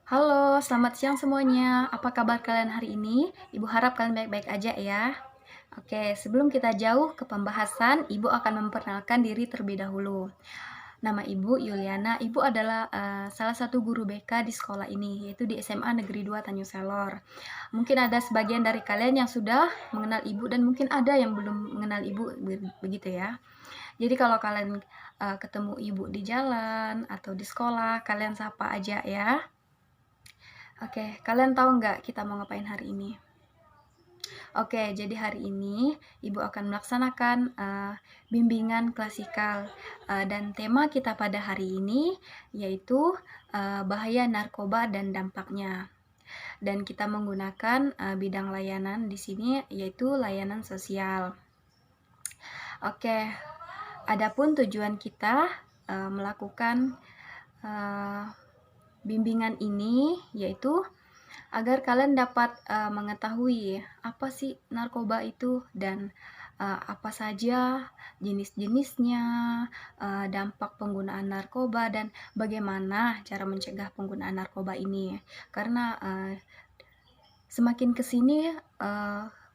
Halo, selamat siang semuanya. Apa kabar kalian hari ini? Ibu harap kalian baik-baik aja ya. Oke, sebelum kita jauh ke pembahasan, Ibu akan memperkenalkan diri terlebih dahulu. Nama Ibu Yuliana. Ibu adalah salah satu guru BK di sekolah ini, yaitu di SMA Negeri 2 Tanjung Selor. Mungkin ada sebagian dari kalian yang sudah mengenal Ibu dan mungkin ada yang belum mengenal Ibu, begitu ya. Jadi kalau kalian ketemu Ibu di jalan atau di sekolah, kalian sapa aja ya. Oke, kalian tahu nggak kita mau ngapain hari ini? Oke, jadi hari ini Ibu akan melaksanakan bimbingan klasikal dan tema kita pada hari ini yaitu bahaya narkoba dan dampaknya. Dan kita menggunakan bidang layanan di sini yaitu layanan sosial. Oke, adapun tujuan kita melakukan uh, bimbingan ini yaitu agar kalian dapat mengetahui apa sih narkoba itu dan apa saja jenis-jenisnya, dampak penggunaan narkoba dan bagaimana cara mencegah penggunaan narkoba ini. Karena semakin kesini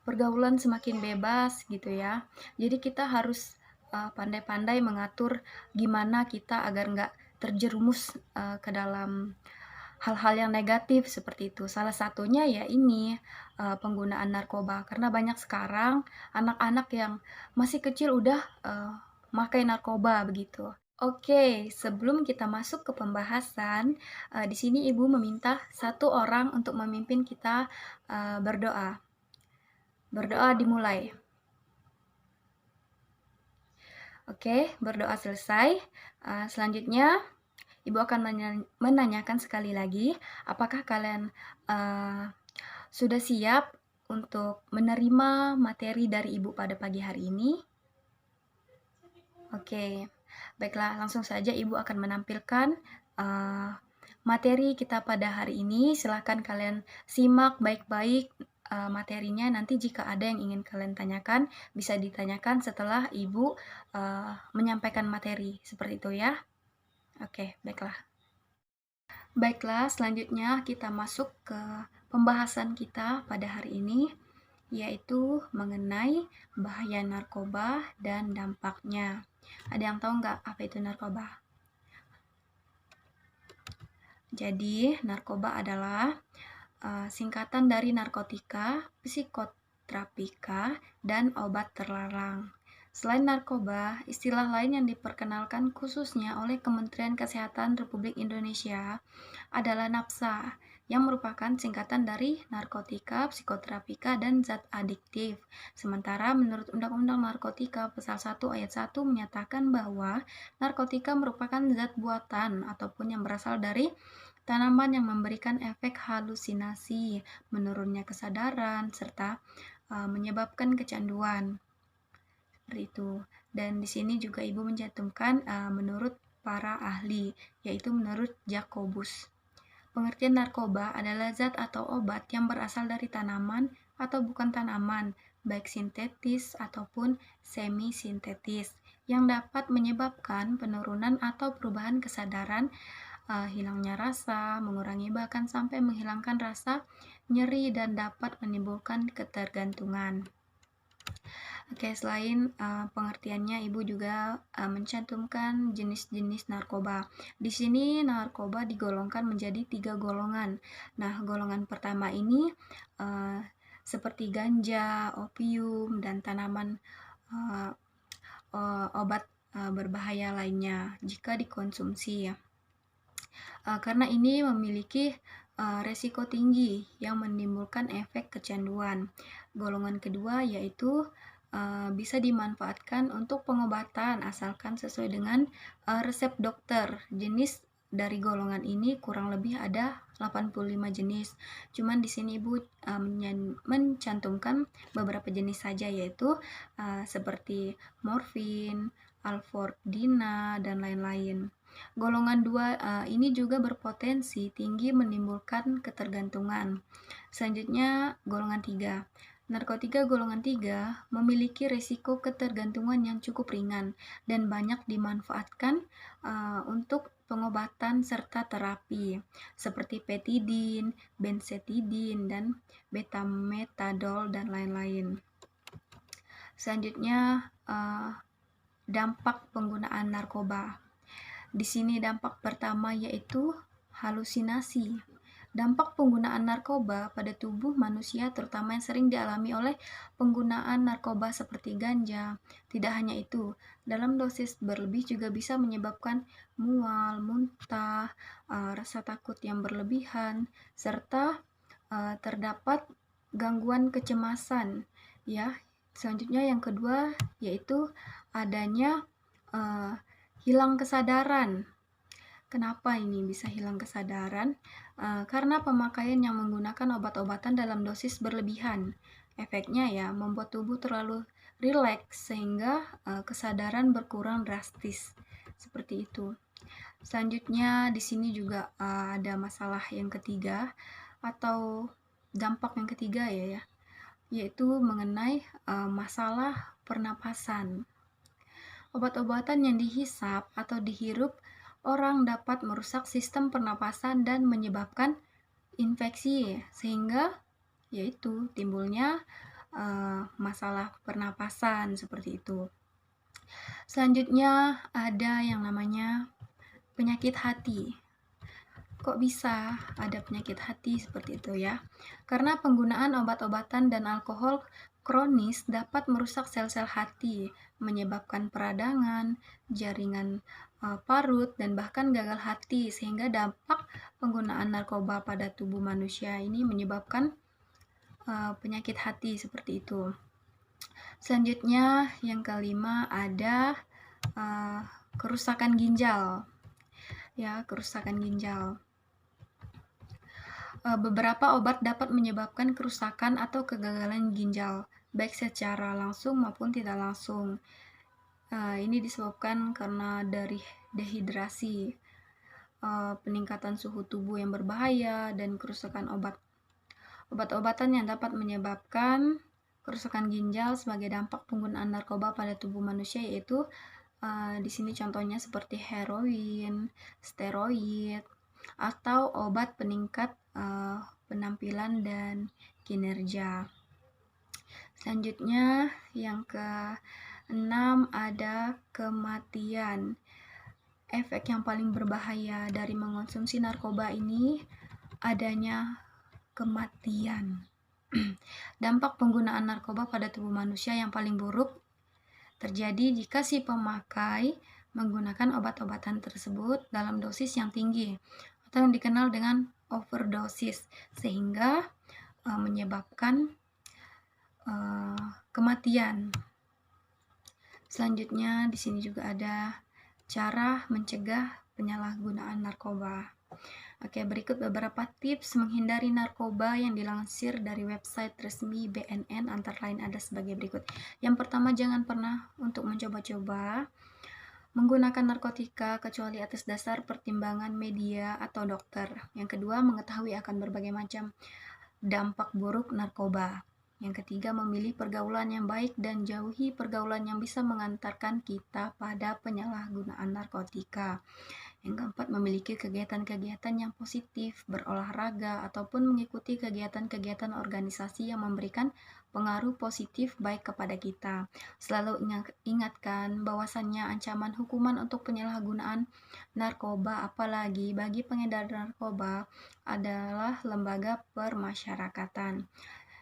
pergaulan semakin bebas gitu ya. Jadi kita harus pandai-pandai mengatur gimana kita agar nggak terjerumus ke dalam hal-hal yang negatif seperti itu. Salah satunya ya ini penggunaan narkoba karena banyak sekarang anak-anak yang masih kecil udah makai narkoba begitu. Oke, sebelum kita masuk ke pembahasan, di sini Ibu meminta satu orang untuk memimpin kita berdoa. Berdoa dimulai. Oke, berdoa selesai. Selanjutnya Ibu akan menanyakan sekali lagi, apakah kalian sudah siap untuk menerima materi dari Ibu pada pagi hari ini? Oke, baiklah, langsung saja Ibu akan menampilkan materi kita pada hari ini. Silahkan kalian simak baik-baik materinya. Nanti jika ada yang ingin kalian tanyakan, bisa ditanyakan setelah Ibu menyampaikan materi. Seperti itu ya. Oke, baiklah. Baiklah, selanjutnya kita masuk ke pembahasan kita pada hari ini, yaitu mengenai bahaya narkoba dan dampaknya. Ada yang tahu nggak apa itu narkoba? Jadi, narkoba adalah singkatan dari narkotika, psikotropika, dan obat terlarang. Selain narkoba, istilah lain yang diperkenalkan khususnya oleh Kementerian Kesehatan Republik Indonesia adalah NAPSA, yang merupakan singkatan dari narkotika, psikotropika, dan zat adiktif. Sementara menurut Undang-Undang Narkotika Pasal 1 Ayat 1 menyatakan bahwa narkotika merupakan zat buatan ataupun yang berasal dari tanaman yang memberikan efek halusinasi, menurunnya kesadaran, serta menyebabkan kecanduan. Seperti itu. Dan di sini juga Ibu mencantumkan menurut para ahli, yaitu menurut Jacobus. Pengertian narkoba adalah zat atau obat yang berasal dari tanaman atau bukan tanaman, baik sintetis ataupun semi-sintetis, yang dapat menyebabkan penurunan atau perubahan kesadaran, hilangnya rasa, mengurangi bahkan sampai menghilangkan rasa nyeri dan dapat menimbulkan ketergantungan. Oke, selain pengertiannya, Ibu juga mencantumkan jenis-jenis narkoba. Di sini narkoba digolongkan menjadi 3 golongan. Nah, golongan pertama ini seperti ganja, opium, dan tanaman obat berbahaya lainnya jika dikonsumsi ya. Karena ini memiliki resiko tinggi yang menimbulkan efek kecanduan. Golongan kedua yaitu bisa dimanfaatkan untuk pengobatan asalkan sesuai dengan resep dokter. Jenis dari golongan ini kurang lebih ada 85 jenis. Cuman di sini Ibu mencantumkan beberapa jenis saja yaitu seperti morfin, alfordina, dan lain-lain. Golongan 2 ini juga berpotensi tinggi menimbulkan ketergantungan. Selanjutnya golongan 3. Narkotika golongan 3 memiliki risiko ketergantungan yang cukup ringan dan banyak dimanfaatkan untuk pengobatan serta terapi seperti petidin, benzetidin, dan betametadol dan lain-lain. Selanjutnya dampak penggunaan narkoba. Di sini dampak pertama yaitu halusinasi. Dampak penggunaan narkoba pada tubuh manusia terutama yang sering dialami oleh penggunaan narkoba seperti ganja. Tidak hanya itu, dalam dosis berlebih juga bisa menyebabkan mual, muntah, rasa takut yang berlebihan, serta terdapat gangguan kecemasan. Ya, selanjutnya yang kedua yaitu adanya hilang kesadaran. Kenapa ini bisa hilang kesadaran? Karena pemakaian yang menggunakan obat-obatan dalam dosis berlebihan. Efeknya ya membuat tubuh terlalu rileks sehingga kesadaran berkurang drastis. Seperti itu. Selanjutnya di sini juga ada masalah yang ketiga atau dampak yang ketiga ya, yaitu mengenai masalah pernapasan. Obat-obatan yang dihisap atau dihirup orang dapat merusak sistem pernapasan dan menyebabkan infeksi sehingga yaitu timbulnya masalah pernapasan seperti itu. Selanjutnya ada yang namanya penyakit hati. Kok bisa ada penyakit hati seperti itu ya? Karena penggunaan obat-obatan dan alkohol kronis dapat merusak sel-sel hati, menyebabkan peradangan, jaringan parut, dan bahkan gagal hati, sehingga dampak penggunaan narkoba pada tubuh manusia ini menyebabkan penyakit hati seperti itu. Selanjutnya yang kelima ada kerusakan ginjal. Ya, kerusakan ginjal. Beberapa obat dapat menyebabkan kerusakan atau kegagalan ginjal, baik secara langsung maupun tidak langsung. Ini disebabkan karena dari dehidrasi, peningkatan suhu tubuh yang berbahaya, dan kerusakan obat. Obat-obatan yang dapat menyebabkan kerusakan ginjal sebagai dampak penggunaan narkoba pada tubuh manusia yaitu di sini contohnya seperti heroin, steroid, atau obat peningkat penampilan dan kinerja. Selanjutnya yang ke-6 ada kematian. Efek yang paling berbahaya dari mengonsumsi narkoba ini adanya kematian. Dampak penggunaan narkoba pada tubuh manusia yang paling buruk terjadi jika si pemakai menggunakan obat-obatan tersebut dalam dosis yang tinggi atau yang dikenal dengan overdosis sehingga menyebabkan kematian. Selanjutnya di sini juga ada cara mencegah penyalahgunaan narkoba. Oke, berikut beberapa tips menghindari narkoba yang dilansir dari website resmi BNN, antara lain ada sebagai berikut. Yang pertama, jangan pernah untuk mencoba-coba menggunakan narkotika kecuali atas dasar pertimbangan media atau dokter. Yang kedua, mengetahui akan berbagai macam dampak buruk narkoba. Yang ketiga, memilih pergaulan yang baik dan jauhi pergaulan yang bisa mengantarkan kita pada penyalahgunaan narkotika. Yang keempat, memiliki kegiatan-kegiatan yang positif, berolahraga, ataupun mengikuti kegiatan-kegiatan organisasi yang memberikan pengaruh positif baik kepada kita. Selalu ingatkan bahwasannya ancaman hukuman untuk penyalahgunaan narkoba, apalagi bagi pengedar narkoba, adalah lembaga permasyarakatan.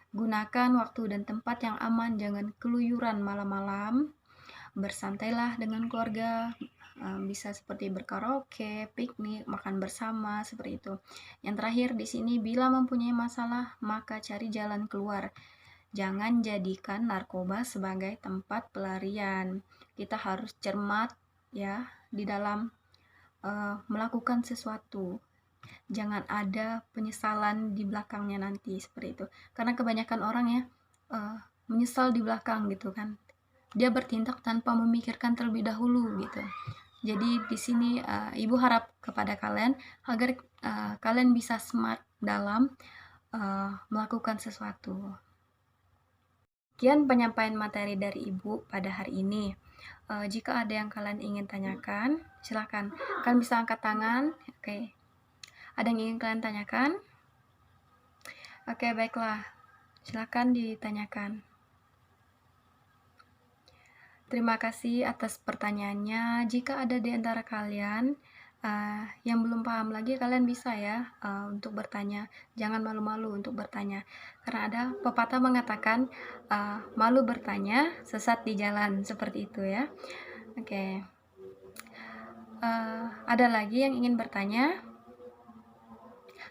Gunakan waktu dan tempat yang aman, jangan keluyuran malam-malam. Bersantailah dengan keluarga, bisa seperti berkaraoke, piknik, makan bersama, seperti itu. Yang terakhir di sini, bila mempunyai masalah, maka cari jalan keluar. Jangan jadikan narkoba sebagai tempat pelarian. Kita harus cermat ya di dalam melakukan sesuatu. Jangan ada penyesalan di belakangnya nanti, seperti itu. Karena kebanyakan orang ya menyesal di belakang gitu kan. Dia bertindak tanpa memikirkan terlebih dahulu gitu. Jadi di sini Ibu harap kepada kalian agar kalian bisa smart dalam melakukan sesuatu. Sekian penyampaian materi dari Ibu pada hari ini. Jika ada yang kalian ingin tanyakan, silakan. Kalian bisa angkat tangan. Oke. Ada yang ingin kalian tanyakan? Oke, baiklah. Silakan ditanyakan. Terima kasih atas pertanyaannya. Jika ada di antara kalian yang belum paham lagi, kalian bisa ya untuk bertanya. Jangan malu-malu untuk bertanya. Karena ada pepatah mengatakan malu bertanya, sesat di jalan. Seperti itu ya. Oke. Ada lagi yang ingin bertanya?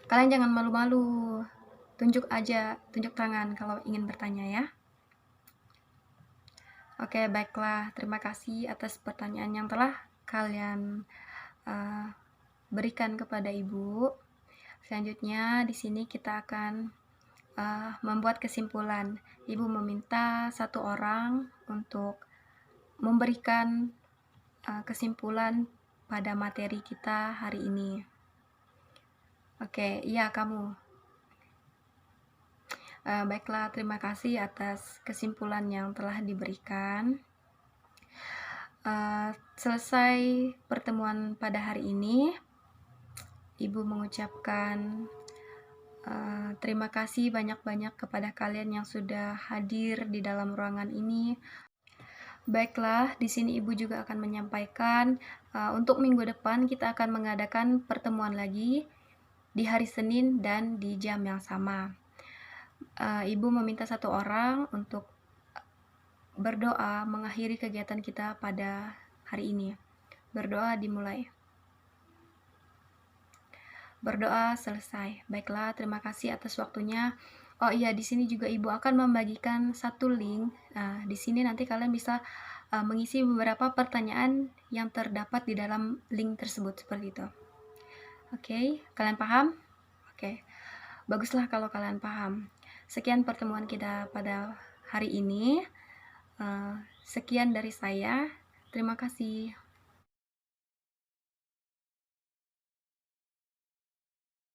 Kalian jangan malu-malu. Tunjuk aja, tunjuk tangan kalau ingin bertanya ya. Oke, baiklah. Terima kasih atas pertanyaan yang telah kalian berikan kepada Ibu. Selanjutnya, di sini kita akan membuat kesimpulan. Ibu meminta satu orang untuk memberikan kesimpulan pada materi kita hari ini. Oke, iya kamu. Baiklah, terima kasih atas kesimpulan yang telah diberikan. Selesai pertemuan pada hari ini, Ibu mengucapkan terima kasih banyak-banyak kepada kalian yang sudah hadir di dalam ruangan ini. Baiklah, di sini Ibu juga akan menyampaikan untuk minggu depan kita akan mengadakan pertemuan lagi di hari Senin dan di jam yang sama. Ibu meminta satu orang untuk berdoa mengakhiri kegiatan kita pada hari ini. Berdoa dimulai. Berdoa selesai. Baiklah, terima kasih atas waktunya. Oh iya, di sini juga Ibu akan membagikan satu link. Di sini nanti kalian bisa mengisi beberapa pertanyaan yang terdapat di dalam link tersebut seperti itu. Oke, kalian paham? Oke. Baguslah kalau kalian paham. Sekian pertemuan kita pada hari ini. Sekian dari saya. Terima kasih.